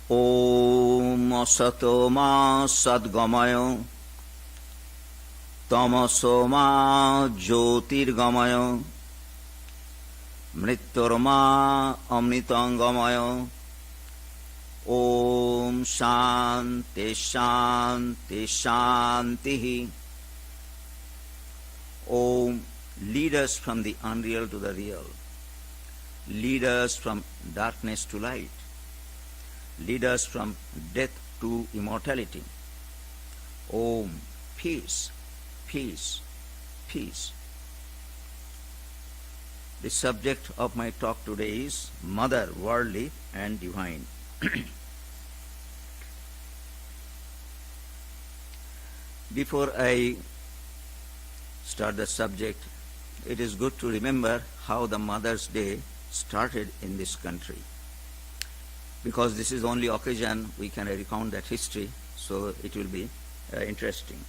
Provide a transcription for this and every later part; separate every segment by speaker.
Speaker 1: Om Asato Ma Sadgamaya Tamaso Ma Jyotirgamaya Mrityorma Amritangamaya. Om Shanti Shanti Shanti. Om, lead us from the unreal to the real. Lead us from darkness to light. Lead us from death to immortality. Om, peace, peace, peace. The subject of my talk today is Mother, Worldly and Divine. Before I start the subject, it is good to remember how the Mother's Day started in this country. Because this is the only occasion we can recount that history, so it will be interesting.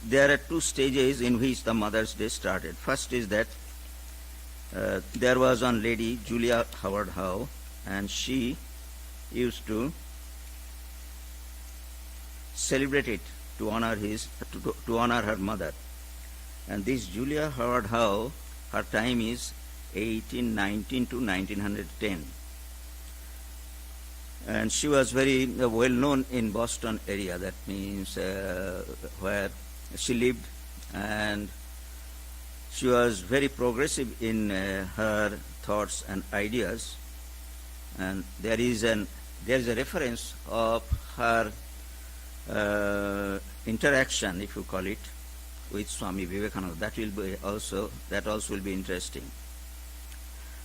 Speaker 1: There are two stages in which the Mother's Day started. First is that there was one lady, Julia Howard Howe, and she used to celebrate it to honor her mother. And this Julia Howard Howe, her time is 1819 to 1910. And she was very well known in Boston area. That means where she lived, and she was very progressive in her thoughts and ideas. And there is a reference of her interaction, if you call it, with Swami Vivekananda. That also will be interesting.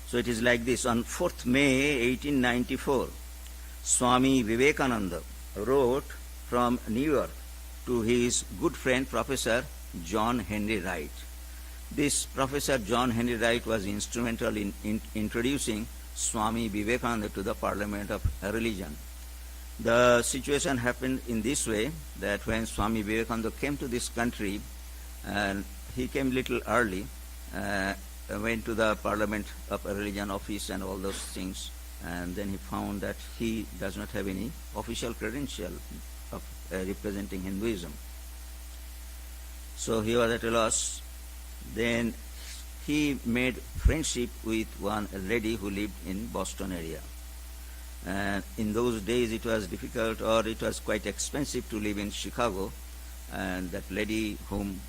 Speaker 1: So it is like this. On 4th May 1894, Swami Vivekananda wrote from New York to his good friend Professor John Henry Wright. This Professor John Henry Wright was instrumental in introducing Swami Vivekananda to the Parliament of Religion. The situation happened in this way, that when Swami Vivekananda came to this country, and he came little early, went to the Parliament of Religion office and all those things, and then he found that he does not have any official credential of representing Hinduism. So he was at a loss. Then he made friendship with one lady who lived in Boston area. And in those days it was difficult, or it was quite expensive to live in Chicago. And that lady whom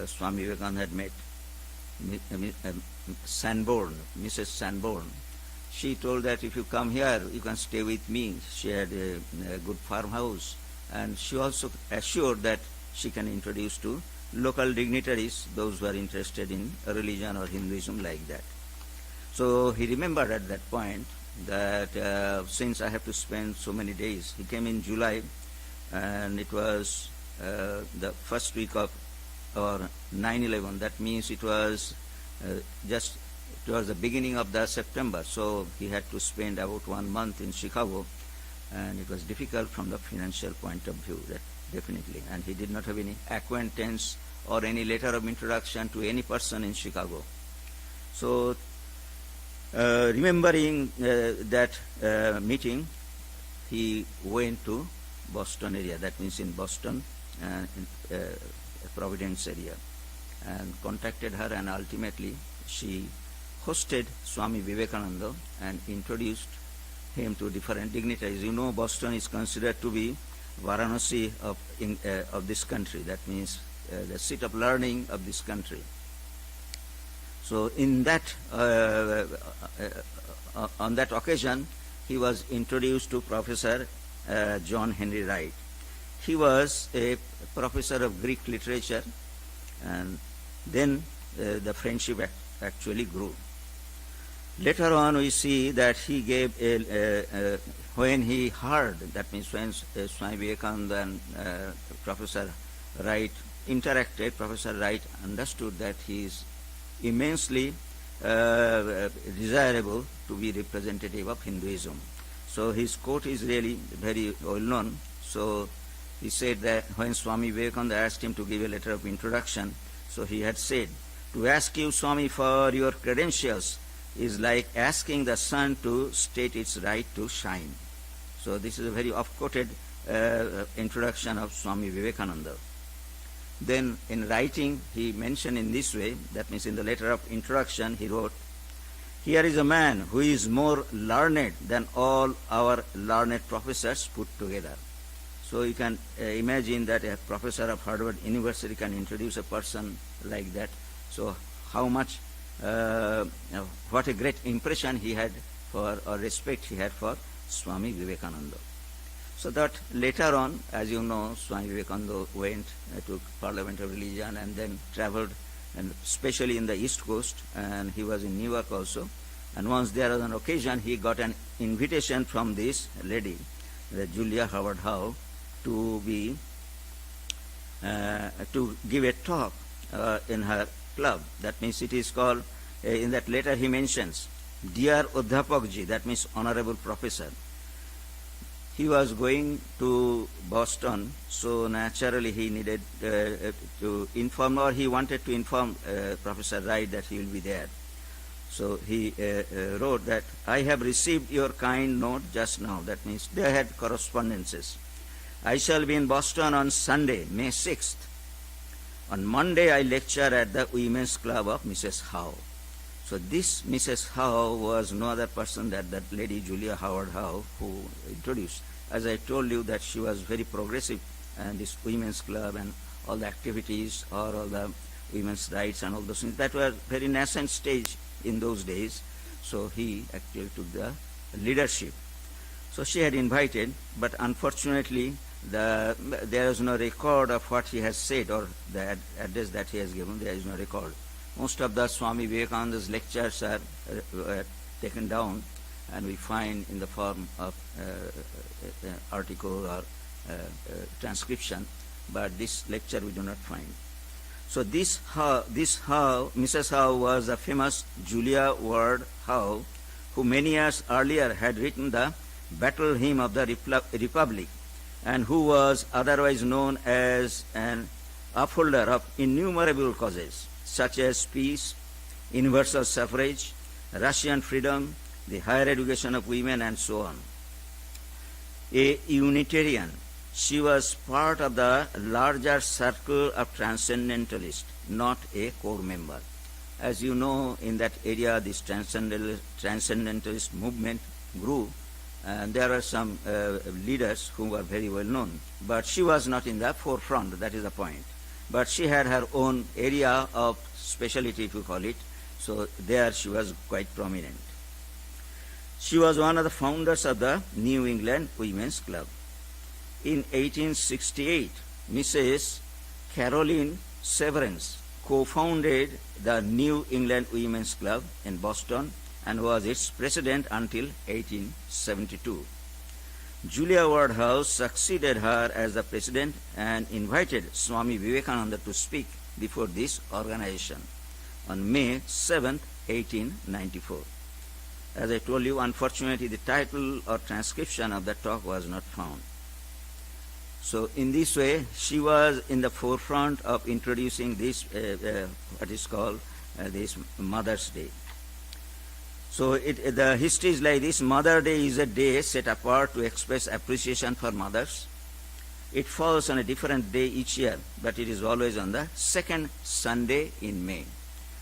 Speaker 1: Swami Vivekananda had met, Mrs. Sanborn, she told that if you come here, you can stay with me. She had a good farmhouse. And she also assured that she can introduce to local dignitaries, those who are interested in religion or Hinduism like that. So he remembered at that point that since I have to spend so many days, he came in July, and it was the first week of or 9/11. That means it was the beginning of the September. So he had to spend about 1 month in Chicago. And it was difficult from the financial point of view, that definitely. And he did not have any acquaintance or any letter of introduction to any person in Chicago. So, remembering that meeting, he went to Boston area, that means in Boston, in Providence area, and contacted her, and ultimately she hosted Swami Vivekananda and introduced him to different dignitaries. You know, Boston is considered to be Varanasi of this country. That means the seat of learning of this country. So in that on that occasion, he was introduced to Professor John Henry Wright. He was a professor of Greek literature, and then the friendship actually grew. Later on, we see that he gave when he heard, that means when Swami Vivekananda and Professor Wright interacted, Professor Wright understood that he is immensely desirable to be representative of Hinduism. So his quote is really very well known. So he said that when Swami Vivekananda asked him to give a letter of introduction, so he had said, "To ask you, Swami, for your credentials is like asking the sun to state its right to shine." So this is a very oft-quoted introduction of Swami Vivekananda. Then in writing, he mentioned in this way, that means in the letter of introduction, he wrote, "Here is a man who is more learned than all our learned professors put together." So you can imagine that a professor of Harvard University can introduce a person like that. So how much, what a great impression he had for, or respect he had for Swami Vivekananda. So that later on, as you know, Swami Vivekananda went to Parliament of Religion and then traveled, and especially in the East Coast, and he was in New York also. And once there was an occasion, he got an invitation from this lady, the Julia Howard Howe, to be to give a talk in her club. That means it is called, in that letter he mentions, "Dear Adhyapakji," that means honorable professor. He was going to Boston, so naturally he needed to inform, or he wanted to inform Professor Wright that he will be there. So he wrote that, "I have received your kind note just now." That means they had correspondences. "I shall be in Boston on Sunday, May 6th. On Monday I lecture at the Women's Club of Mrs. Howe." So this Mrs. Howe was no other person than that lady Julia Howard Howe who introduced. As I told you that she was very progressive, and this Women's Club and all the activities or all the women's rights and all those things, that were very nascent stage in those days. So he actually took the leadership. So she had invited, but unfortunately there is no record of what he has said or the address that he has given. There is no record. Most of the Swami Vivekananda's lectures are taken down, and we find in the form of article or transcription, but this lecture we do not find. So this Howe, Mrs. Howe was a famous Julia Ward Howe, who many years earlier had written the Battle Hymn of the Republic, and who was otherwise known as an upholder of innumerable causes, such as peace, universal suffrage, Russian freedom, the higher education of women, and so on. A Unitarian, she was part of the larger circle of transcendentalists, not a core member. As you know, in that area, this transcendentalist movement grew, and there are some leaders who were very well known. But she was not in the forefront, that is the point. But she had her own area of specialty, if you call it, so there she was quite prominent. She was one of the founders of the New England Women's Club. In 1868, Mrs. Caroline Severance co-founded the New England Women's Club in Boston and was its president until 1872. Julia Ward Howe succeeded her as the president and invited Swami Vivekananda to speak before this organization on May 7, 1894. As I told you, unfortunately, the title or transcription of the talk was not found. So in this way, she was in the forefront of introducing this, what is called this Mother's Day. So the history is like this. Mother Day is a day set apart to express appreciation for mothers. It falls on a different day each year, but it is always on the second Sunday in May.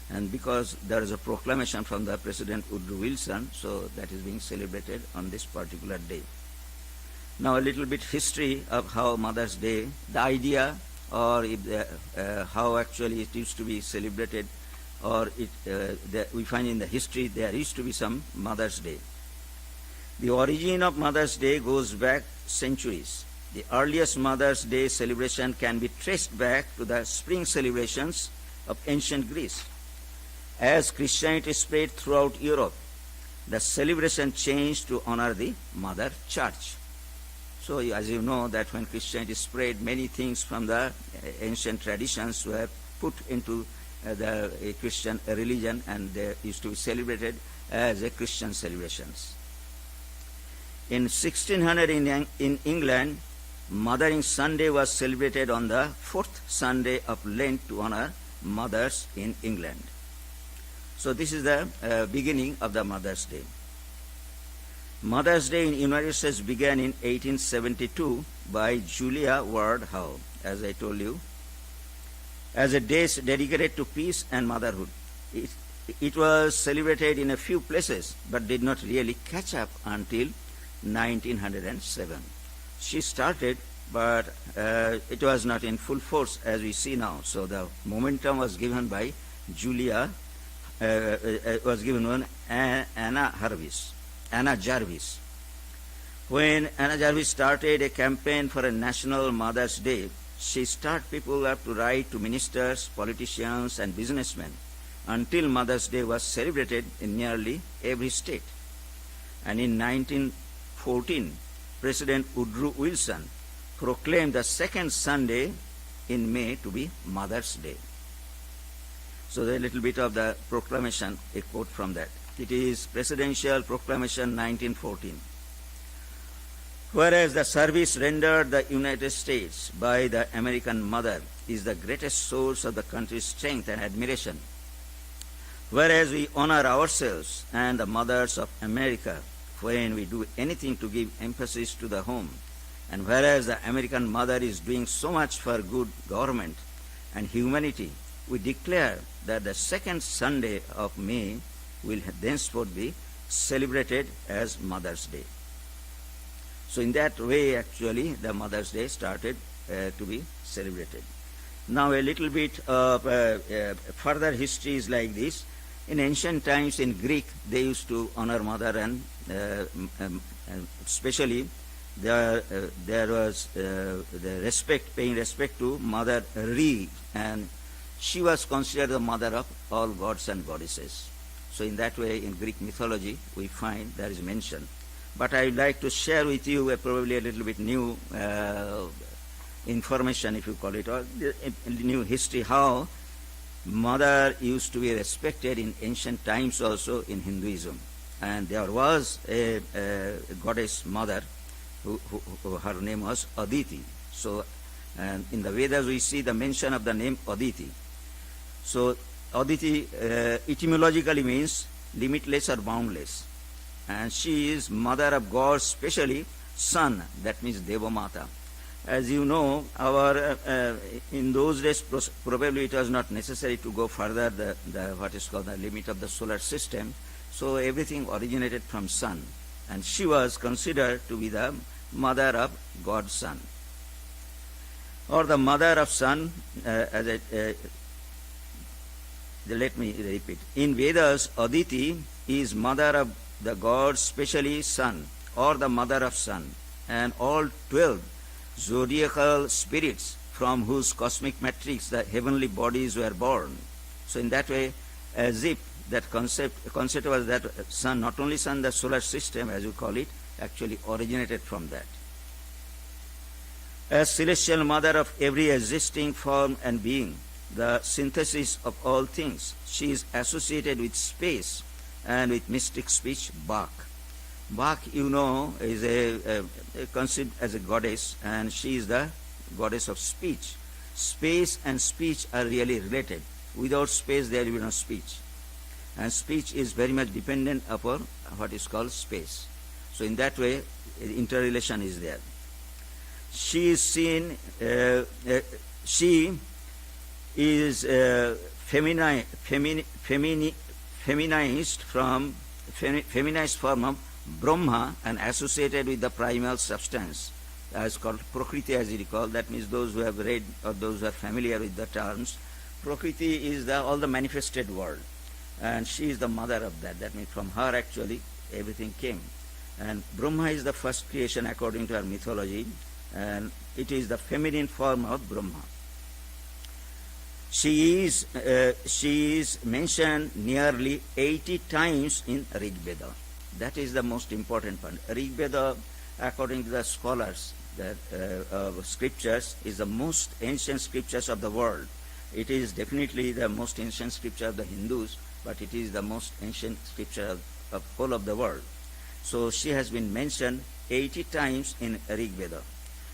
Speaker 1: And because there is a proclamation from the President Woodrow Wilson, so that is being celebrated on this particular day. Now a little bit history of how Mother's Day, the idea, or how actually it used to be celebrated, or we find in the history there used to be some Mother's Day. The origin of Mother's Day goes back centuries. The earliest Mother's Day celebration can be traced back to the spring celebrations of ancient Greece. As Christianity spread throughout Europe, the celebration changed to honor the Mother Church. So as you know that when Christianity spread, many things from the ancient traditions were put into the Christian religion, and they used to be celebrated as a Christian celebrations. In 1600 in England, Mothering Sunday was celebrated on the fourth Sunday of Lent to honor mothers in England. So this is the beginning of the Mother's Day. Mother's Day in United States began in 1872 by Julia Ward Howe, as I told you, as a day dedicated to peace and motherhood. It was celebrated in a few places, but did not really catch up until 1907. She started, but it was not in full force as we see now. So the momentum was given by Julia, was given on Anna Jarvis. When Anna Jarvis started a campaign for a National Mother's Day, she started people up to write to ministers, politicians, and businessmen until Mother's Day was celebrated in nearly every state. And in 1914, President Woodrow Wilson proclaimed the second Sunday in May to be Mother's Day. So a little bit of the proclamation, a quote from that. It is Presidential Proclamation 1914. Whereas the service rendered the United States by the American mother is the greatest source of the country's strength and admiration, whereas we honor ourselves and the mothers of America when we do anything to give emphasis to the home, and whereas the American mother is doing so much for good government and humanity, we declare that the second Sunday of May will thenceforth be celebrated as Mother's Day. So in that way, actually, the Mother's Day started to be celebrated. Now a little bit of further history is like this. In ancient times in Greek, they used to honor mother, and especially there was the respect, paying respect to Mother Re, and she was considered the mother of all gods and goddesses. So in that way, in Greek mythology, we find there is mention. But I would like to share with you probably a little bit new information, if you call it, or new history, how mother used to be respected in ancient times also in Hinduism. And there was a goddess mother who her name was Aditi. So and in the Vedas we see the mention of the name Aditi. So Aditi etymologically means limitless or boundless. And she is mother of God, especially sun, that means Devamata. As you know, our in those days probably it was not necessary to go further the what is called the limit of the solar system. So everything originated from sun, and she was considered to be the mother of God's son, or the mother of sun. Let me repeat. In Vedas, Aditi is mother of the god, especially sun, or the mother of sun, and all 12 zodiacal spirits from whose cosmic matrix the heavenly bodies were born. So in that way, as if that concept was that sun, not only sun, the solar system, as you call it, actually originated from that. As celestial mother of every existing form and being, the synthesis of all things, she is associated with space and with mystic speech, Bach. Bach, you know, is conceived as a goddess, and she is the goddess of speech. Space and speech are really related. Without space, there will be no speech. And speech is very much dependent upon what is called space. So in that way, interrelation is there. She is seen, she is feminized form of Brahma and associated with the primal substance, as called Prakriti, as you recall. That means those who have read or those who are familiar with the terms, Prakriti is all the manifested world, and she is the mother of that. That means from her actually everything came. And Brahma is the first creation according to our mythology, and it is the feminine form of Brahma. She is mentioned nearly 80 times in Rig Veda. That is the most important part. Rig Veda, according to the scholars, that scriptures is the most ancient scriptures of the world. It is definitely the most ancient scripture of the Hindus, but it is the most ancient scripture of whole of the world. So she has been mentioned 80 times in Rig Veda.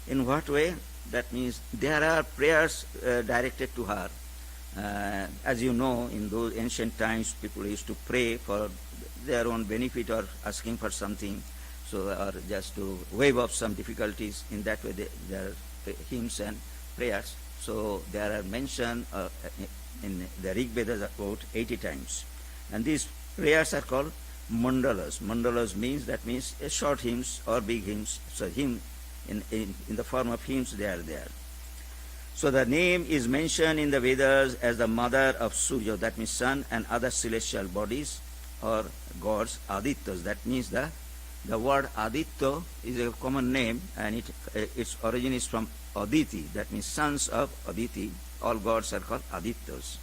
Speaker 1: In what way? That means there are prayers directed to her. As you know, in those ancient times, people used to pray for their own benefit or asking for something, so or just to wave off some difficulties. In that way, there are hymns and prayers. So there are mentioned in the Rig Vedas about 80 times. And these prayers are called mandalas. Mandalas means short hymns or big hymns. So hymn in the form of hymns, they are there. So the name is mentioned in the Vedas as the mother of Surya, that means sun, and other celestial bodies or gods, Adityas. That means the word Aditya is a common name, and its origin is from Aditi, that means sons of Aditi. All gods are called Adityas.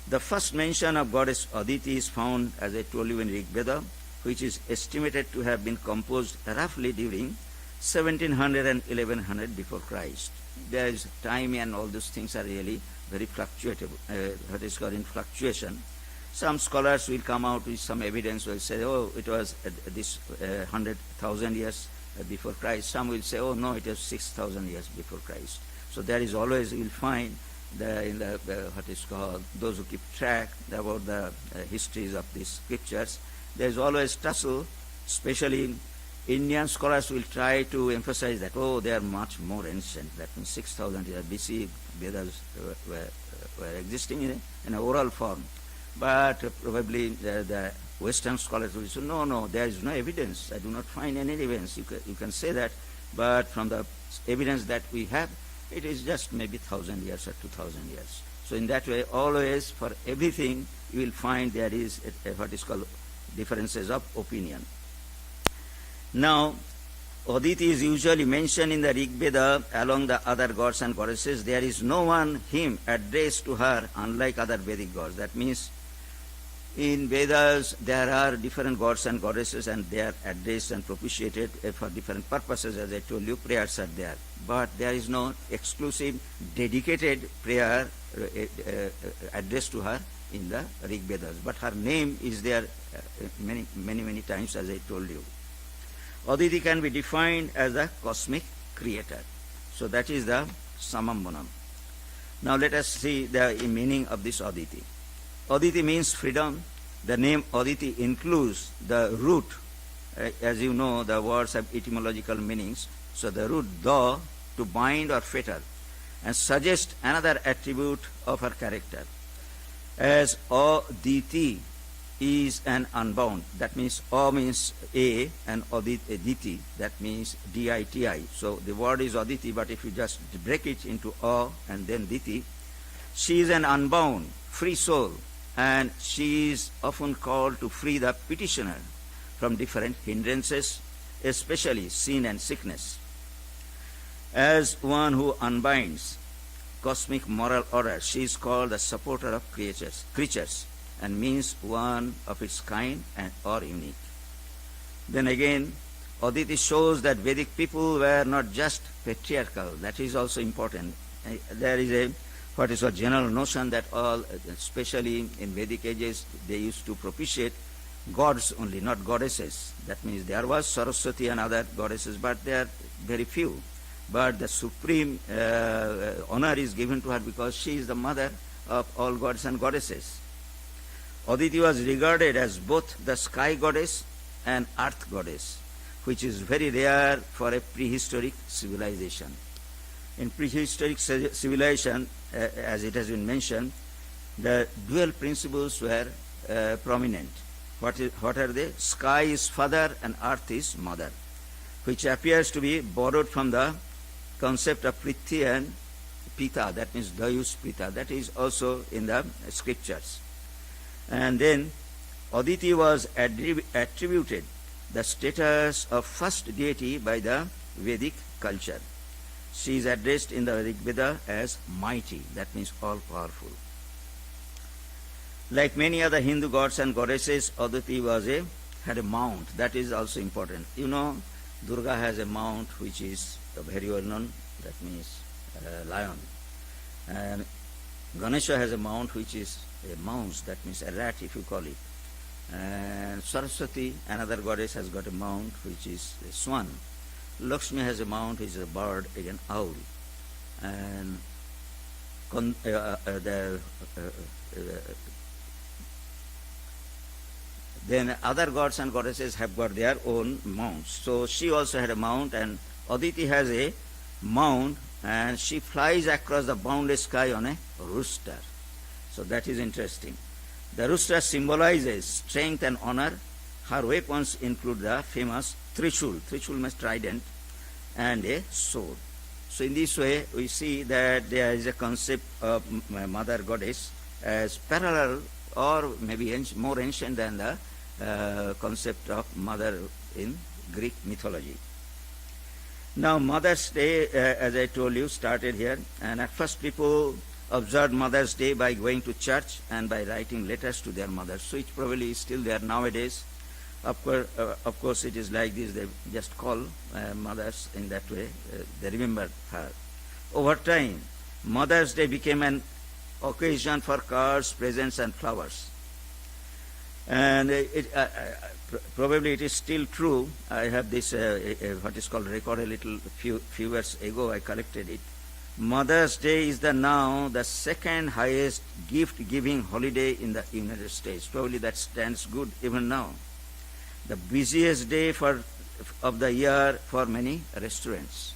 Speaker 1: The first mention of goddess Aditi is found, as I told you, in Rig Veda, which is estimated to have been composed roughly during 1700 and 1100 before Christ. There is time and all those things are really very fluctuatable, what is called in fluctuation. Some scholars will come out with some evidence, will say, oh, it was this 100,000 years before Christ. Some will say, oh, no, it was 6,000 years before Christ. So there is always, you will find in the what is called, those who keep track about the histories of these scriptures, there is always tussle, especially Indian scholars will try to emphasize that, oh, they are much more ancient. That means 6,000 years BC, Vedas were existing in an oral form. But probably the Western scholars will say, no, there is no evidence. I do not find any evidence. You can say that, but from the evidence that we have, it is just maybe 1,000 years or 2,000 years. So in that way, always for everything, you will find there is what is called differences of opinion. Now, Aditi is usually mentioned in the Rig Veda along the other gods and goddesses. There is no one hymn addressed to her unlike other Vedic gods. That means in Vedas there are different gods and goddesses, and they are addressed and propitiated for different purposes. As I told you, prayers are there. But there is no exclusive dedicated prayer addressed to her in the Rig Vedas. But her name is there many times, as I told you. Aditi can be defined as a cosmic creator. So that is the Samambanam. Now let us see the meaning of this Aditi. Aditi means freedom. The name Aditi includes the root. As you know, the words have etymological meanings. So the root da, to bind or fetter, and suggest another attribute of her character. As Aditi is an unbound. That means A means A, and Aditi, that means D-I-T-I. So the word is Aditi, but if you just break it into A and then Diti, she is an unbound, free soul, and she is often called to free the petitioner from different hindrances, especially sin and sickness. As one who unbinds cosmic moral order, she is called the supporter of creatures, and means one of its kind or unique. Then again, Aditi shows that Vedic people were not just patriarchal. That is also important. There is what is a general notion that all, especially in Vedic ages, they used to propitiate gods only, not goddesses. That means there was Saraswati and other goddesses, but they are very few. But the supreme honor is given to her because she is the mother of all gods and goddesses. Aditi was regarded as both the sky goddess and earth goddess, which is very rare for a prehistoric civilization. In prehistoric civilization, as it has been mentioned, the dual principles were prominent. What are they? Sky is father and earth is mother, which appears to be borrowed from the concept of Prithvi and Pita, that means Dayus Pita. That is also in the scriptures. And then Aditi was attributed the status of first deity by the Vedic culture. She is addressed in the Rig Veda as mighty, that means all-powerful. Like many other Hindu gods and goddesses, Aditi had a mount. That is also important. You know, Durga has a mount which is very well known, that means lion. And Ganesha has a mount which is a mouse, that means a rat if you call it. And Saraswati, another goddess, has got a mount which is a swan. Lakshmi has a mount which is a bird, again owl. And then other gods and goddesses have got their own mounts. So she also had a mount, and Aditi has a mount, and she flies across the boundless sky on a rooster. So that is interesting. The rooster symbolizes strength and honor. Her weapons include the famous Trishul. Trishul means trident, and a sword. So in this way, we see that there is a concept of mother goddess as parallel or maybe more ancient than the concept of mother in Greek mythology. Now Mother's Day, as I told you, started here, and at first people observed Mother's Day by going to church and by writing letters to their mothers. So it probably is still there nowadays. Of course, it is like this. They just call mothers in that way. They remember her. Over time, Mother's Day became an occasion for cards, presents, and flowers. And probably it is still true. I have this, what is called record a little few years ago. I collected it. Mother's Day is now the second highest gift-giving holiday in the United States. Probably that stands good even now. The busiest day of the year for many restaurants,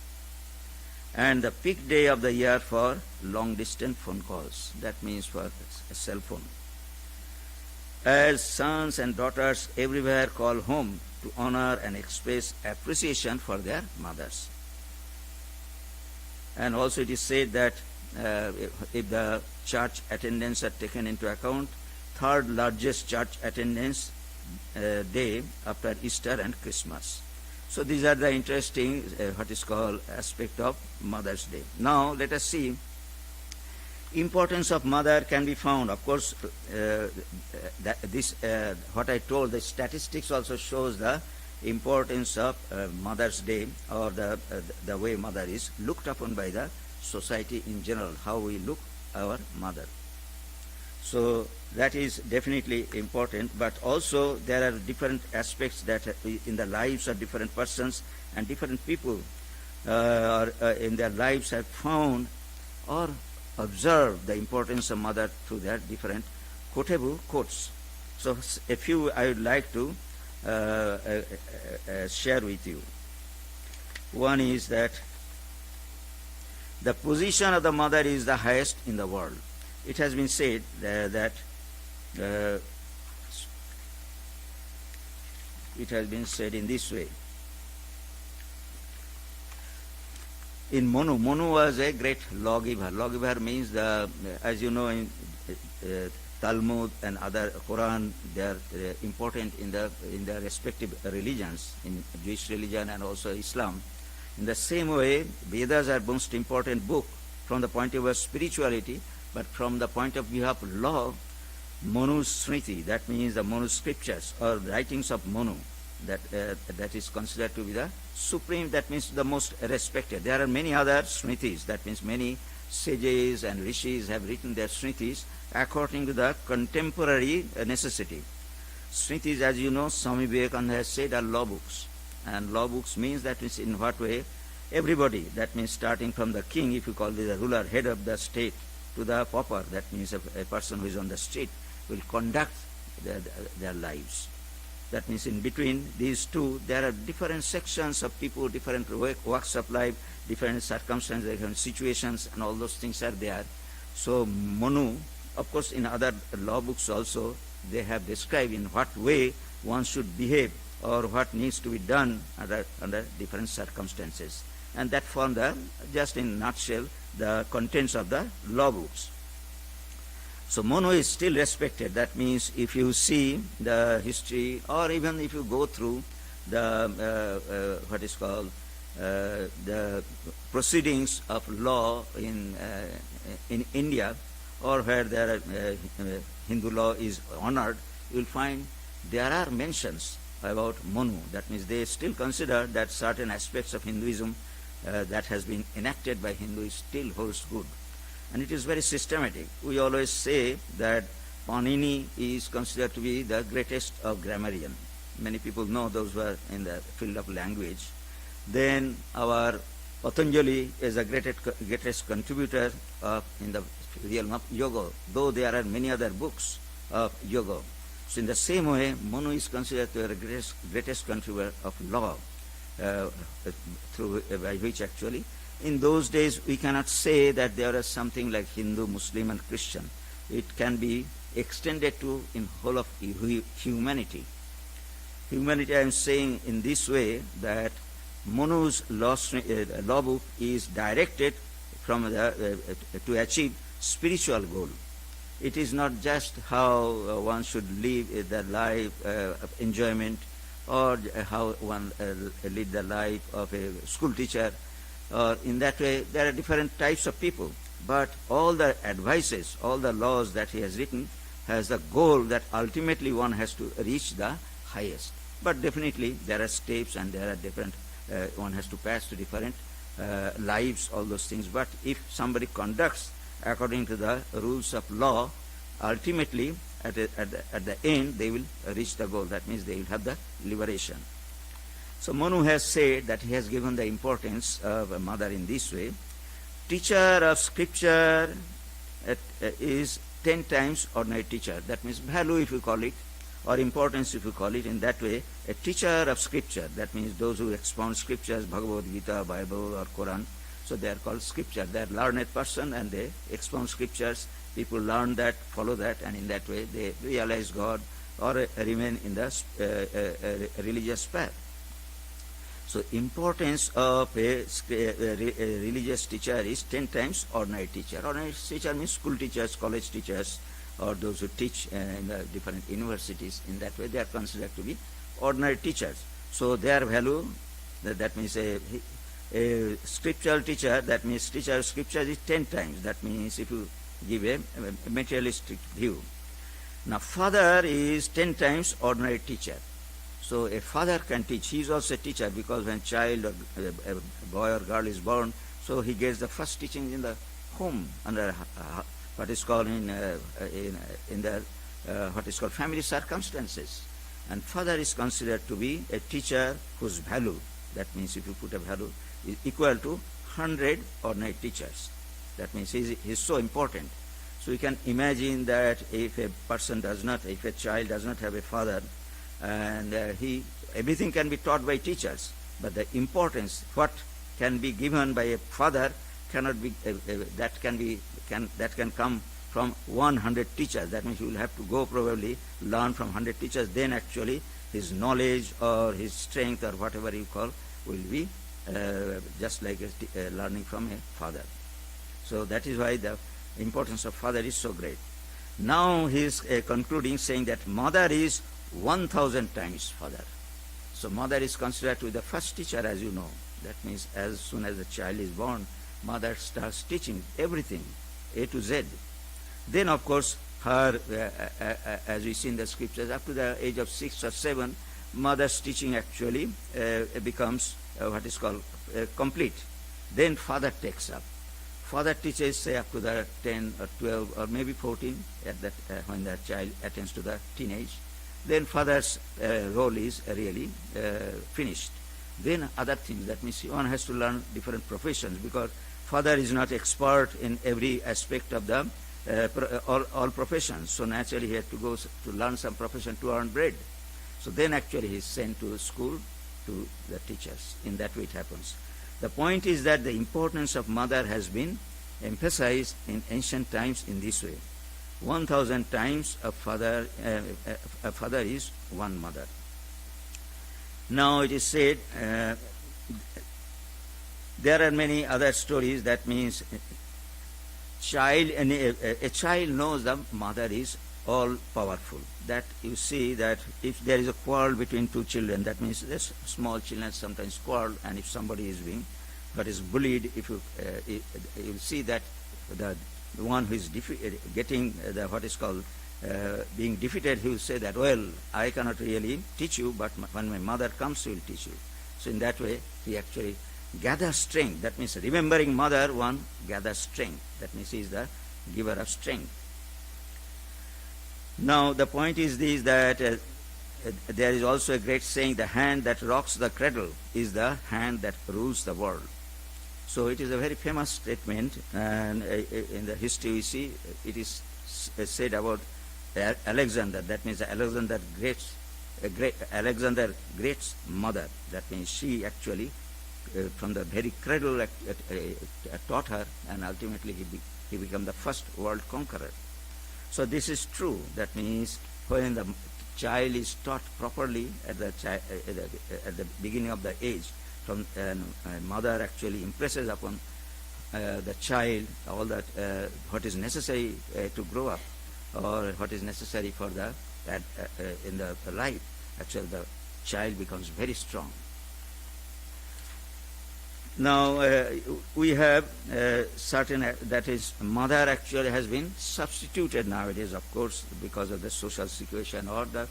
Speaker 1: and the peak day of the year for long-distance phone calls. That means for a cell phone. As sons and daughters everywhere call home to honor and express appreciation for their mothers. And also it is said that if the church attendance are taken into account, third largest church attendance day after Easter and Christmas. So these are the interesting what is called aspect of Mother's Day. Now let us see importance of mother can be found. Of course, what I told, the statistics also shows the importance of Mother's Day, or the way mother is looked upon by the society in general, how we look our mother. So that is definitely important, but also there are different aspects that in the lives of different persons and different people in their lives have found or observed the importance of mother through their different quotable quotes. So a few I would like to share with you. One is that the position of the mother is the highest in the world. It has been said that it has been said in this way. In Manu was a great lawgiver. Lawgiver means as you know, in Talmud and other Quran, they are important in their respective religions, in Jewish religion and also Islam. In the same way, Vedas are most important book from the point of view of spirituality, but from the point of view of law, Manu Smriti, that means the Manu scriptures or writings of Manu, that is considered to be the supreme, that means the most respected. There are many other Smritis, that means many sages and rishis have written their Smritis according to the contemporary necessity. Smritis, as you know, Swami Vivekananda has said, are law books. And law books means that means in what way everybody, that means starting from the king, if you call it the ruler, head of the state, to the pauper, that means a person who is on the street, will conduct their lives. That means in between these two, there are different sections of people, different walks of life, different circumstances, different situations, and all those things are there. So Manu, of course, in other law books also, they have described in what way one should behave or what needs to be done under different circumstances. And that form just in a nutshell, the contents of the law books. So Manu is still respected. That means if you see the history, or even if you go through the what is called the proceedings of law in India, or where there Hindu law is honored, you will find there are mentions about Manu. That means they still consider that certain aspects of Hinduism that has been enacted by Hindus still holds good. And it is very systematic. We always say that Panini is considered to be the greatest of grammarian. Many people know those who are in the field of language. Then our Patanjali is the greatest contributor in the realm of yoga, though there are many other books of yoga. So in the same way, Manu is considered to be the greatest contributor of law, by which actually, in those days, we cannot say that there is something like Hindu, Muslim, and Christian. It can be extended to in whole of humanity. Humanity, I am saying in this way that Manu's law book is directed from to achieve spiritual goal. It is not just how one should live the life of enjoyment, or how one lead the life of a school teacher, or in that way there are different types of people. But all the advices, all the laws that he has written has the goal that ultimately one has to reach the highest. But definitely there are steps and there are different, one has to pass to different lives, all those things. But if somebody conducts according to the rules of law, ultimately at the end they will reach the goal. That means they will have the liberation. So Manu has said that he has given the importance of a mother in this way. Teacher of scripture is 10 times ordinary teacher. That means value, if you call it, or importance, if you call it in that way. A teacher of scripture, that means those who expound scriptures, Bhagavad Gita, Bible, or Quran. So they are called scripture. They are learned person and they expound scriptures. People learn that, follow that, and in that way they realize God or remain in the religious path. So importance of a religious teacher is 10 times ordinary teacher. Ordinary teacher means school teachers, college teachers, or those who teach in the different universities. In that way they are considered to be ordinary teachers. So their value, that means a scriptural teacher, that means teacher of scripture is 10 times. That means if you give a materialistic view. Now father is 10 times ordinary teacher. So a father can teach. He is also a teacher, because when child or a boy or girl is born, so he gets the first teaching in the home under what is called in the what is called family circumstances. And father is considered to be a teacher whose value, that means if you put a value, is equal to 100 ordinary teachers. That means he is so important. So you can imagine that if a person does not, if a child does not have a father, and everything can be taught by teachers, but the importance, what can be given by a father, cannot be that can come from 100 teachers. That means you will have to go probably learn from 100 teachers. Then actually his knowledge or his strength or whatever you call will be just like learning from a father. So that is why the importance of father is so great. Now he is concluding saying that mother is 1,000 times father. So mother is considered to be the first teacher, as you know. That means as soon as the child is born, mother starts teaching everything, A to Z. Then of course her, as we see in the scriptures, up to the age of 6 or 7, mother's teaching actually becomes what is called complete. Then father takes up. Father teaches, say, up to the 10 or 12 or maybe 14 at that when the child attains to the teenage. Then father's role is really finished. Then other things, that means one has to learn different professions, because father is not expert in every aspect of the all professions. So naturally he had to go to learn some profession to earn bread. So then actually he is sent to school to the teachers. In that way it happens. The point is that the importance of mother has been emphasized in ancient times in this way. 1,000 times a father is one mother. Now it is said there are many other stories. That means a child knows the mother is all powerful. That you see that if there is a quarrel between two children, that means this small children sometimes quarrel, and if somebody is being bullied, if you see that the one who is getting the what is called being defeated, he will say that, well, I cannot really teach you, but when my mother comes, she will teach you. So in that way, he actually gathers strength. That means remembering mother, one gathers strength. That means he is the giver of strength. Now the point is this, that there is also a great saying, the hand that rocks the cradle is the hand that rules the world. So it is a very famous statement, and in the history we see it is said about Alexander. That means Alexander Great's mother. That means she actually from the very cradle taught her, and ultimately he became the first world conqueror. So this is true. That means when the child is taught properly at the beginning of the age, from mother actually impresses upon the child all that what is necessary to grow up, or what is necessary for the in the life. Actually, the child becomes very strong. Now we have certain, that is, mother actually has been substituted nowadays, of course, because of the social situation, or the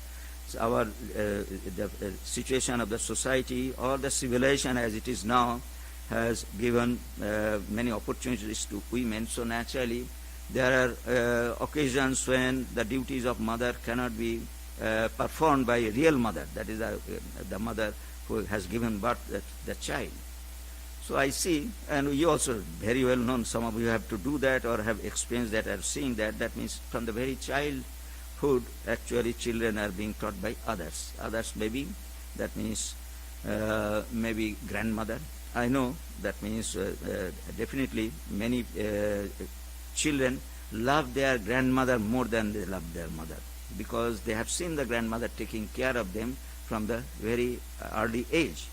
Speaker 1: situation of the society, or the civilization as it is now has given many opportunities to women. So naturally, there are occasions when the duties of mother cannot be performed by a real mother, that is the mother who has given birth to the child. So I see, and you also very well known, some of you have to do that or have experienced that or seeing that. That means from the very childhood, actually children are being taught by others. Others maybe, that means maybe grandmother. I know that means definitely many children love their grandmother more than they love their mother, because they have seen the grandmother taking care of them from the very early age.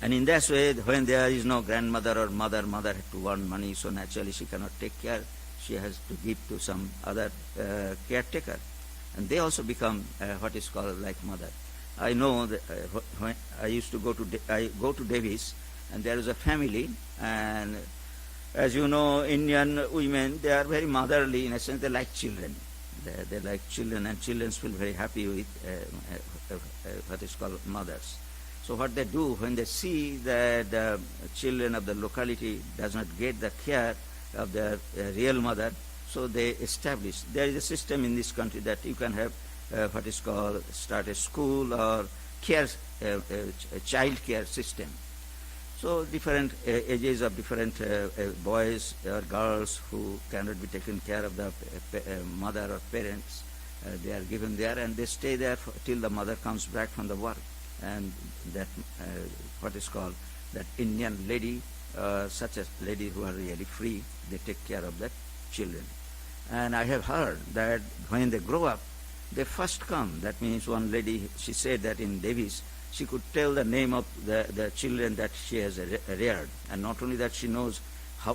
Speaker 1: And in that way, when there is no grandmother or mother had to earn money, so naturally she cannot take care. She has to give to some other caretaker. And they also become what is called like mother. I know that when I used to go to Davis, and there is a family, and as you know, Indian women, they are very motherly in a sense. They like children. They like children, and children feel very happy with what is called mothers. So what they do when they see that the children of the locality does not get the care of their real mother, so they establish. There is a system in this country that you can have what is called start a school or care, child care system. So different ages of different boys or girls who cannot be taken care of the mother or parents, they are given there, and they stay there till the mother comes back from the work. And that what is called that Indian lady, such a lady who are really free, they take care of the children. And I have heard that when they grow up, they first come. That means one lady, she said that in Davis, she could tell the name of the children that she has reared. And not only that, she knows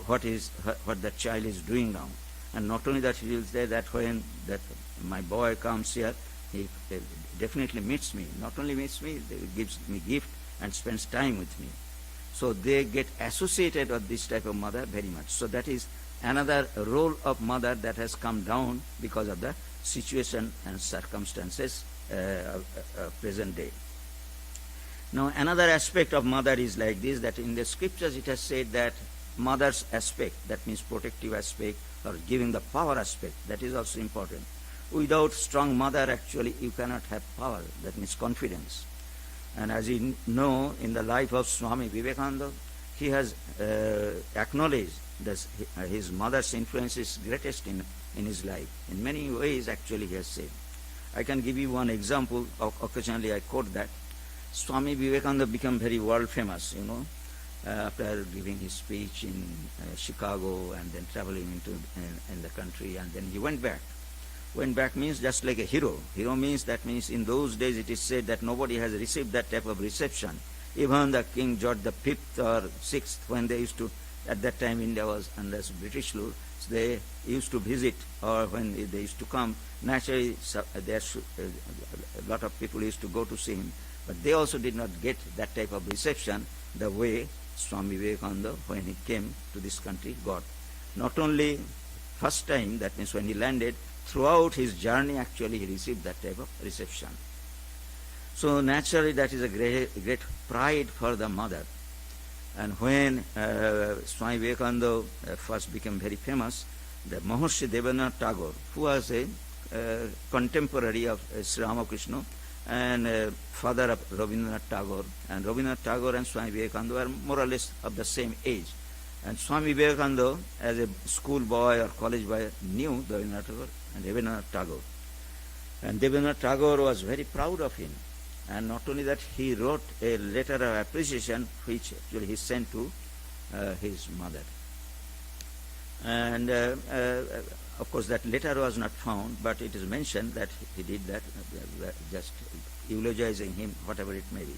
Speaker 1: what the child is doing now. And not only that, she will say that when that my boy comes here, he definitely meets me. Not only meets me, he gives me gift and spends time with me. So they get associated with this type of mother very much. So that is another role of mother that has come down because of the situation and circumstances of present day. Now another aspect of mother is like this, that in the scriptures it has said that mother's aspect, that means protective aspect or giving the power aspect, that is also important. Without strong mother, actually, you cannot have power. That means confidence. And as you know, in the life of Swami Vivekananda, he has acknowledged that his mother's influence is greatest in his life. In many ways, actually, he has said. I can give you one example. Occasionally, I quote that. Swami Vivekananda became very world famous, after giving his speech in Chicago and then traveling in the country, and then he went back. Went back means just like a hero. Hero means, that means in those days it is said that nobody has received that type of reception. Even the King George V or VI, when they used to, at that time India was under British rule, so they used to visit, or when they used to come, naturally a lot of people used to go to see him. But they also did not get that type of reception the way Swami Vivekananda, when he came to this country, got. Not only first time, that means when he landed, throughout his journey actually he received that type of reception. So naturally that is a great pride for the mother. And when Swami Vivekananda first became very famous, the Maharishi Devendranath Tagore, who was a contemporary of Sri Ramakrishna and father of Rabindranath Tagore, and Rabindranath Tagore and Swami Vivekananda were more or less of the same age. And Swami Vivekananda, as a schoolboy or college boy, knew Rabindranath Tagore and Rabindranath Tagore. And Rabindranath Tagore was very proud of him. And not only that, he wrote a letter of appreciation which actually he sent to his mother. And of course that letter was not found, but it is mentioned that he did that, just eulogizing him, whatever it may be.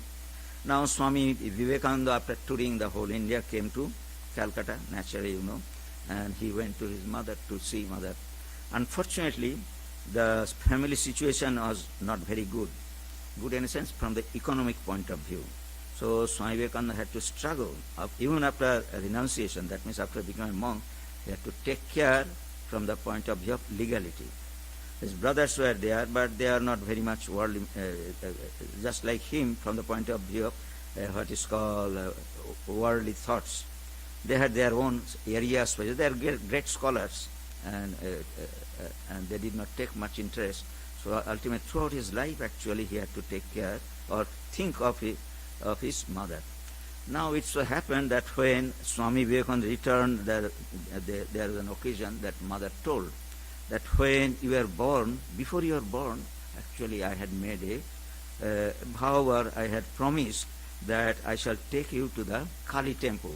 Speaker 1: Now Swami Vivekananda, after touring the whole India, came to Calcutta, naturally you know, and he went to his mother to see mother. Unfortunately, the family situation was not very good. Good in a sense from the economic point of view. So Swami Vivekananda had to struggle, even after renunciation, that means after becoming a monk, he had to take care from the point of view of legality. His brothers were there, but they are not very much worldly, just like him from the point of view of what is called worldly thoughts. They had their own areas, they are great scholars, and they did not take much interest. So ultimately, throughout his life, actually, he had to take care or think of his mother. Now it so happened that when Swami Vivekananda returned, there was an occasion that mother told that when you were born, before you were born, actually I had made a vow, or I had promised that I shall take you to the Kali temple.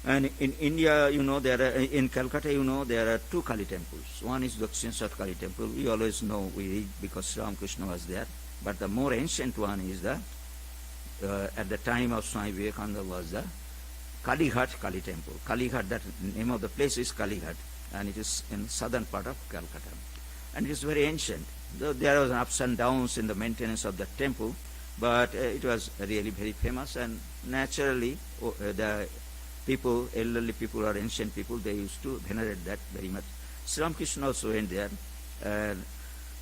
Speaker 1: And in India, you know, in Calcutta, you know, there are two Kali temples. One is Dakshineshwar Kali temple. We always know, we read because Sri Ramakrishna was there. But the more ancient one is at the time of Swami Vivekananda, was the Kalighat Kali temple. Kalighat, that name of the place is Kalighat, and it is in southern part of Calcutta. And it is very ancient. Though there was ups and downs in the maintenance of the temple, but it was really very famous, and naturally the people, elderly people or ancient people, they used to venerate that very much. Sri Ramakrishna also went there.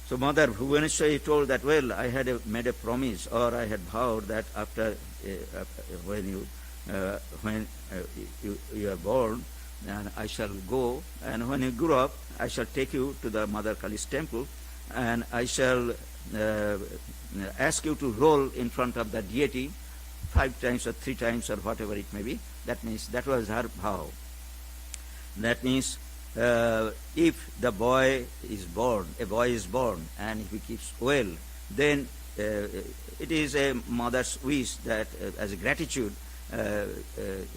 Speaker 1: So Mother Bhuvaneshwari told that, well, I had made a promise, or I had vowed that after when you are born, and I shall go, and when you grow up, I shall take you to the Mother Kali's temple, and I shall ask you to roll in front of the deity 5 times or 3 times or whatever it may be. That means that was her vow. That means if the boy is born, a boy is born, and if he keeps well, then it is a mother's wish that as a gratitude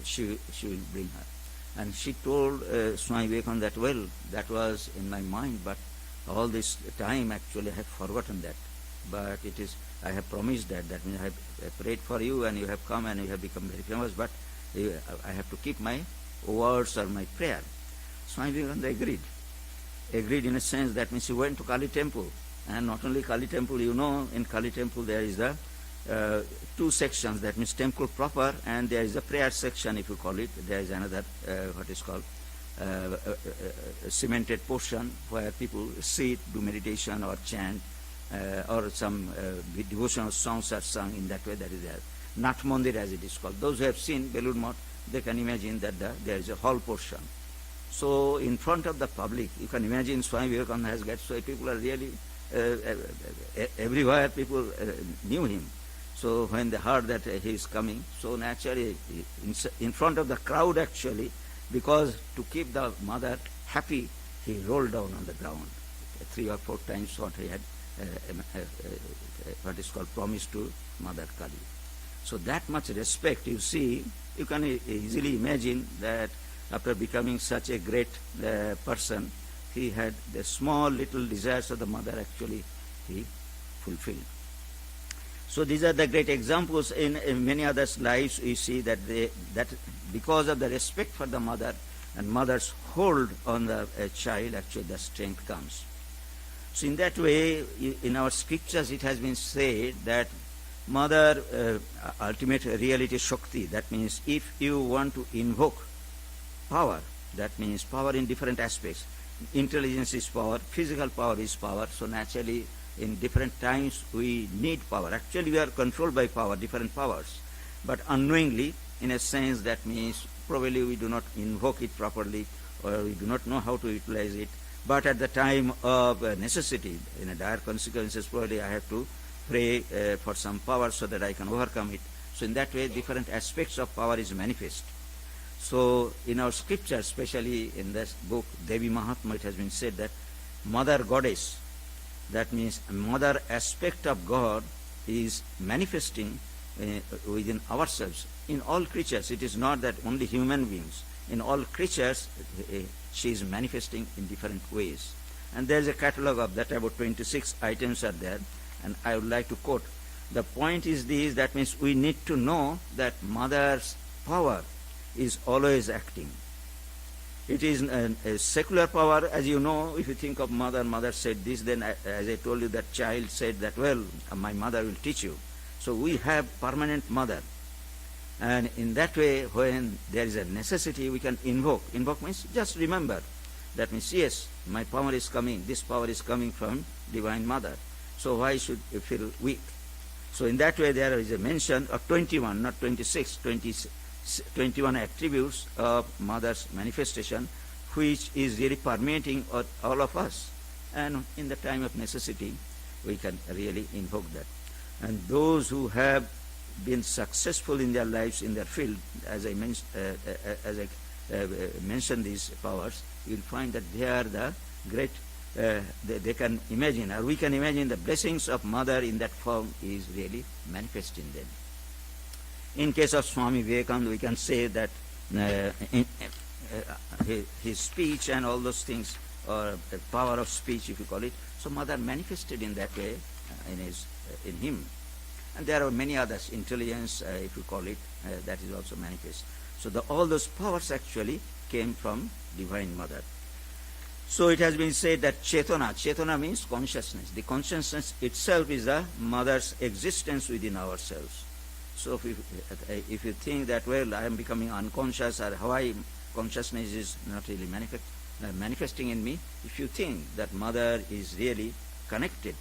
Speaker 1: she will bring her. And she told Swami Vivekananda that, well, that was in my mind, but all this time actually I have forgotten that. But it is, I have promised that. That means I have prayed for you, and you have come and you have become very famous, but I have to keep my words or my prayer. Swami Vivekananda agreed in a sense. That means he went to Kali temple, and not only Kali temple, you know, in Kali temple there is the 2 sections, that means temple proper, and there is a prayer section, if you call it. There is another what is called cemented portion where people sit, do meditation or chant, or some devotional songs are sung in that way. That is there. Nath Mandir, as it is called. Those who have seen Belur Math, they can imagine that there is a hall portion. So in front of the public, you can imagine Swami Vivekananda has got, so people are really, everywhere people knew him. So when they heard that he is coming, so naturally in front of the crowd actually, because to keep the mother happy, he rolled down on the ground 3 or 4 times what he had, what is called promised to Mother Kali. So that much respect, you see, you can easily imagine that after becoming such a great person, he had the small little desires of the mother actually he fulfilled. So these are the great examples in many others' lives. We see that that because of the respect for the mother and mother's hold on the child, actually the strength comes. So in that way, in our scriptures it has been said that mother, ultimate reality Shakti, that means if you want to invoke power, that means power in different aspects. intelligence is power, physical power is power. So naturally, in different times we need power. Actually, we are controlled by power, different powers. But unknowingly, in a sense, that means probably we do not invoke it properly, or we do not know how to utilize it. But at the time of necessity, in a dire consequences, probably I have to pray for some power so that I can overcome it. So in that way, different aspects of power is manifest. So in our scripture, especially in this book, Devi Mahatma, it has been said that Mother Goddess, that means mother aspect of God, is manifesting within ourselves. In all creatures, it is not that only human beings. In all creatures, she is manifesting in different ways. And there is a catalogue of that, about 26 items are there, and I would like to quote. The point is this, that means we need to know that mother's power is always acting. It is a secular power, as you know. If you think of mother, mother said this, then as I told you, that child said that, well, my mother will teach you. So we have permanent mother. And in that way, when there is a necessity, we can invoke. Invoke means just remember. That means, yes, my power is coming. This power is coming from Divine Mother. So why should you feel weak? So in that way, there is a mention of 21, not 26, 21 attributes of Mother's manifestation, which is really permeating all of us. And in the time of necessity, we can really invoke that. And those who have been successful in their lives, in their field, as I mentioned these powers, you will find that they are the great, they can imagine, or we can imagine, the blessings of Mother in that form is really manifest in them. In case of Swami Vivekananda, we can say that his speech and all those things, or the power of speech, if you call it, so Mother manifested in that way in him. And there are many others, intelligence, if you call it, that is also manifest. So all those powers actually came from Divine Mother. So it has been said that Chetana means consciousness. The consciousness itself is the Mother's existence within ourselves. So if you think that, well, I am becoming unconscious, or why consciousness is not really manifesting in me, if you think that Mother is really connected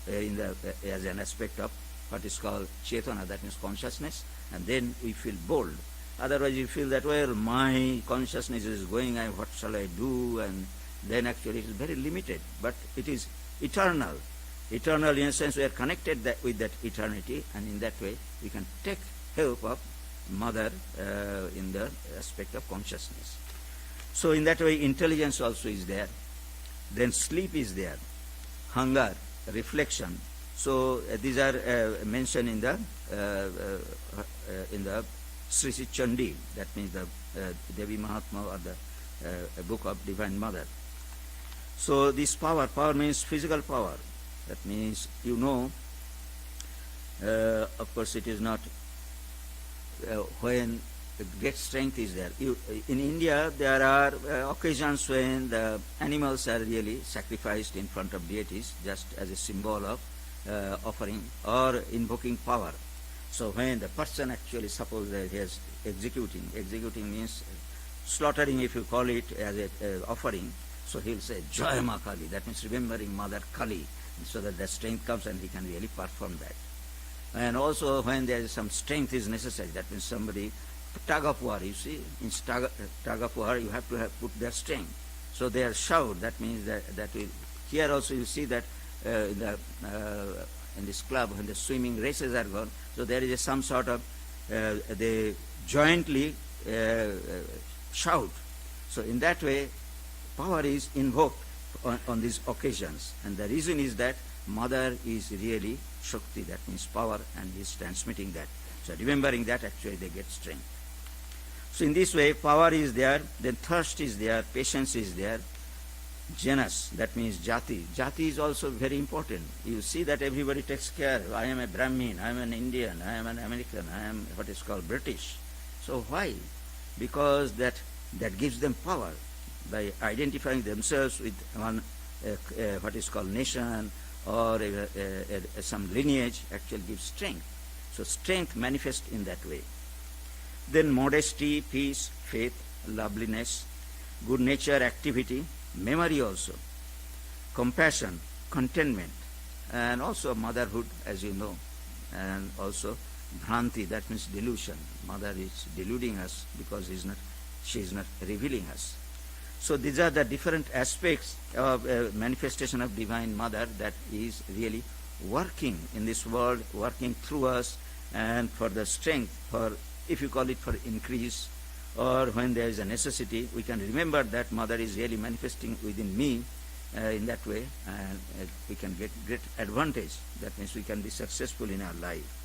Speaker 1: as an aspect of what is called Chetana, that means consciousness, and then we feel bold. Otherwise you feel that, well, my consciousness is going, and what shall I do? And then actually it is very limited, but it is eternal. Eternal in a sense, we are connected with that eternity, and in that way we can take help of Mother in the aspect of consciousness. So in that way intelligence also is there. Then sleep is there, hunger, reflection. So these are mentioned in the Sri Sri Chandi, that means the Devi Mahatma, or the book of Divine Mother. So this power means physical power. That means, you know, of course it is not when great strength is there. In India, there are occasions when the animals are really sacrificed in front of deities, just as a symbol of offering or invoking power. So when the person actually, suppose that he is executing means slaughtering, if you call it, as an offering, so he will say Jai Ma Kali, that means remembering Mother Kali, so that the strength comes and he can really perform that. And also when there is some strength is necessary, that means somebody, tug of war, you see, in tug of war you have to put their strength. So they are shout, that means that will, here also you see that in this club, when the swimming races are gone, so there is some sort of, they jointly shout. So in that way, power is invoked on these occasions. And the reason is that Mother is really Shakti, that means power, and is transmitting that. So remembering that, actually they get strength. So in this way, power is there, then thirst is there, patience is there, genus, that means jati. Jati is also very important. You see that everybody takes care. I am a Brahmin, I am an Indian, I am an American, I am what is called British. So why? Because that gives them power. By identifying themselves with one what is called nation or some lineage, actually gives strength. So strength manifests in that way. Then modesty, peace, faith, loveliness, good nature, activity, memory also, compassion, contentment, and also motherhood, as you know, and also Bhranti, that means delusion. Mother is deluding us because she is not revealing us. So these are the different aspects of manifestation of Divine Mother that is really working in this world, working through us, and for the strength, for, if you call it, for increase, or when there is a necessity, we can remember that Mother is really manifesting within me in that way, and we can get great advantage. That means we can be successful in our life.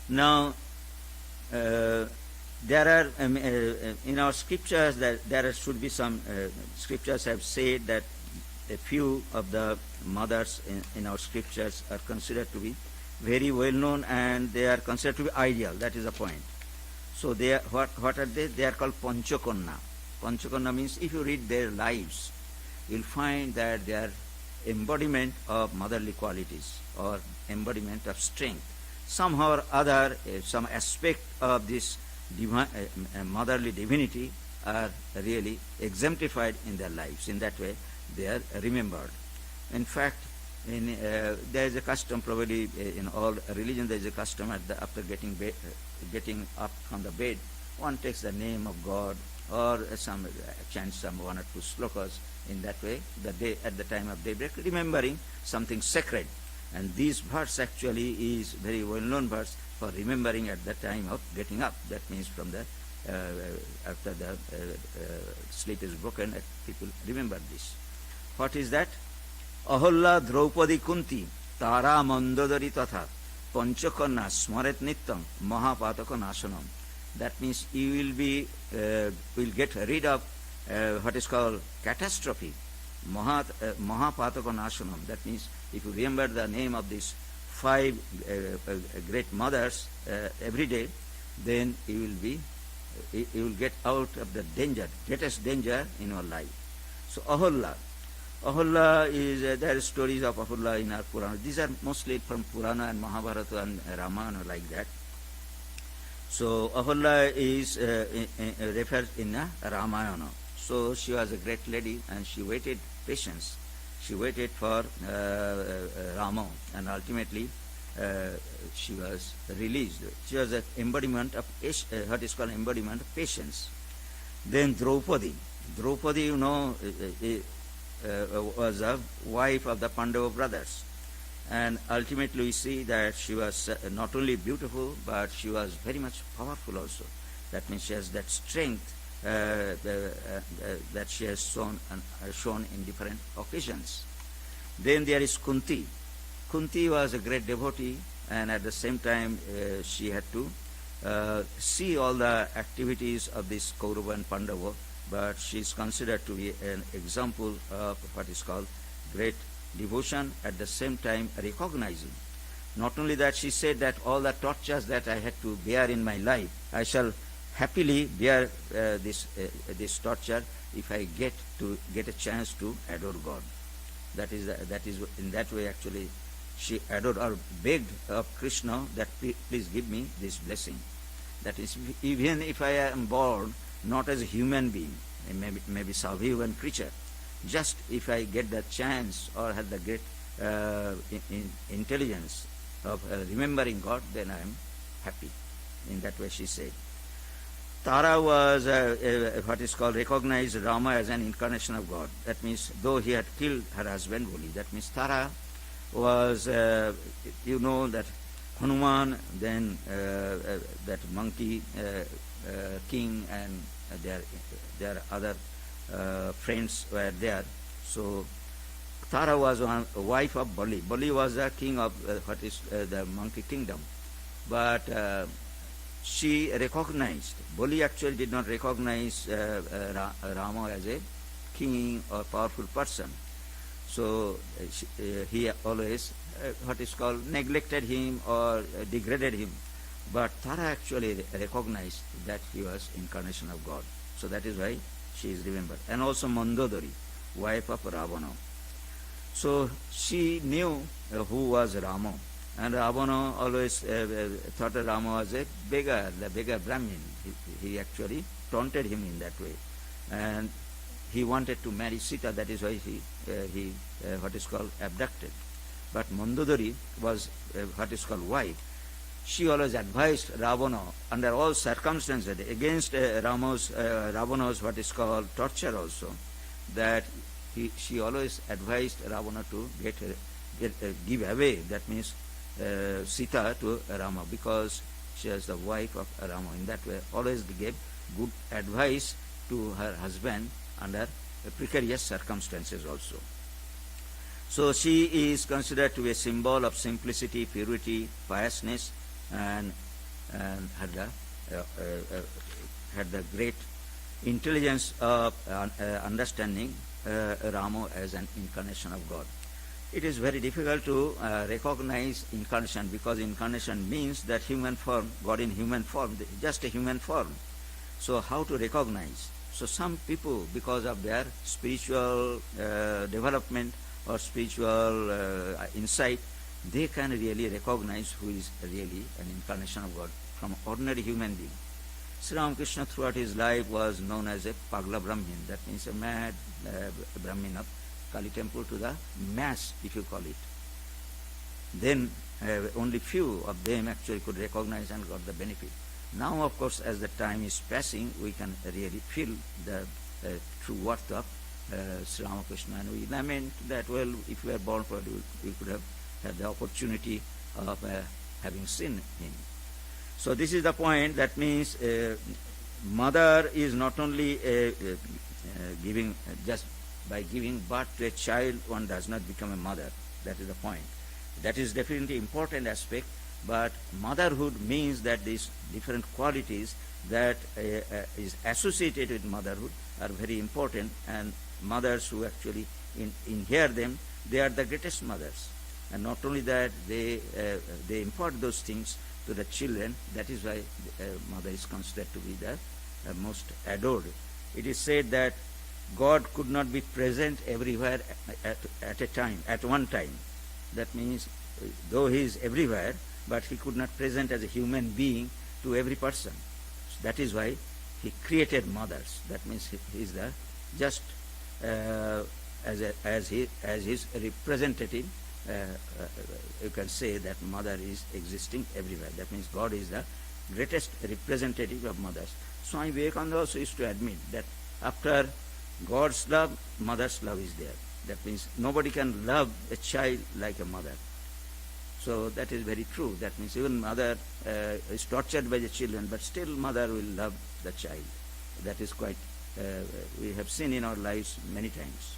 Speaker 1: Now, there are in our scriptures that there should be some scriptures have said that a few of the mothers in our scriptures are considered to be very well known, and they are considered to be ideal. That is the point. So they are, what are they? They are called Panchakonna. Panchakonna means if you read their lives, you'll find that they are embodiment of motherly qualities or embodiment of strength. Somehow or other, some aspect of this motherly divinity are really exemplified in their lives. In that way, they are remembered. In fact, there is a custom, probably in all religions, there is a custom after getting up from the bed, one takes the name of God or chants some one or two slokas. In that way, at the time of daybreak, remembering something sacred. And this verse actually is very well-known verse for remembering at the time of getting up. That means from the after the sleep is broken, people remember this. What is that? Aholla Draupadi Kunti Tara Mandodari Tatha Panchakanna Smaret Nittam Mahapataka Nasanam. That means you will get rid of what is called catastrophe, Mahapataka Nasanam. That means if you remember the name of these 5 great mothers every day, then you will get out of the danger, greatest danger in your life. So Aholla is, there are stories of Aholla in our Purana. These are mostly from Purana and Mahabharata and Ramayana, like that. So Aholla is referred in Ramayana. So she was a great lady, and she waited patience. She waited for Rama, and ultimately she was released. She was an embodiment of what is called embodiment of patience. Then Draupadi, you know, was a wife of the Pandava brothers, and ultimately we see that she was not only beautiful, but she was very much powerful also. That means she has that strength that she has shown in different occasions. Then there is Kunti. Kunti was a great devotee, and at the same time she had to see all the activities of this Kaurava and Pandava, but she is considered to be an example of what is called great devotion, at the same time recognizing. Not only that, she said that all the tortures that I had to bear in my life, I shall happily bear this torture if I get a chance to adore God. That is in that way actually she adored or begged of Krishna that please give me this blessing. That is, even if I am born not as a human being, maybe subhuman creature, just if I get the chance or have the great intelligence of remembering God, then I am happy. In that way she said. Tara was what is called recognized Rama as an incarnation of God. That means though he had killed her husband Bali, that means Tara was, you know that Hanuman, then that monkey king, and their other friends were there. So Tara was a wife of Bali. Bali was the king of what is the monkey kingdom. But she recognized, Bali actually did not recognize Rama as a king or powerful person. So he always what is called neglected him or degraded him. But Tara actually recognized that he was incarnation of God. So that is why she is remembered. And also Mandodari, wife of Ravana. So she knew who was Rama. And Ravana always thought that Rama was a beggar, the beggar Brahmin. He actually taunted him in that way. And he wanted to marry Sita, that is why he what is called abducted. But Mandodari was what is called wife. She always advised Ravana under all circumstances against Ravana's what is called torture also, that she always advised Ravana to give away, that means Sita to Rama, because she was the wife of Rama. In that way, always gave good advice to her husband under precarious circumstances also. So she is considered to be a symbol of simplicity, purity, piousness, and had the great intelligence of understanding Rama as an incarnation of God. It is very difficult to recognize incarnation, because incarnation means that human form, God in human form, just a human form. So how to recognize? So some people, because of their spiritual development or spiritual insight, they can really recognize who is really an incarnation of God from ordinary human being. Sri Ramakrishna throughout his life was known as a Pagla Brahmin, that means a mad Brahmin of Kali temple to the mass, if you call it. Then only few of them actually could recognize and got the benefit. Now, of course, as the time is passing, we can really feel the true worth of Sri Ramakrishna, and we lament that, well, if we were born for it, we could have had the opportunity of having seen him. So this is the point. That means mother is not only giving, just by giving birth to a child, one does not become a mother. That is the point. That is definitely important aspect, but motherhood means that these different qualities that is associated with motherhood are very important, and mothers who actually inherit them, they are the greatest mothers. And not only that, they impart those things to the children. That is why mother is considered to be the most adored. It is said that God could not be present everywhere at one time. That means, though he is everywhere, but he could not present as a human being to every person. So that is why he created mothers. That means he is the just as his representative. You can say that mother is existing everywhere. That means God is the greatest representative of mothers. Swami Vivekananda also used to admit that after God's love, mother's love is there. That means nobody can love a child like a mother. So that is very true. That means even mother is tortured by the children, but still mother will love the child. That is quite, we have seen in our lives many times.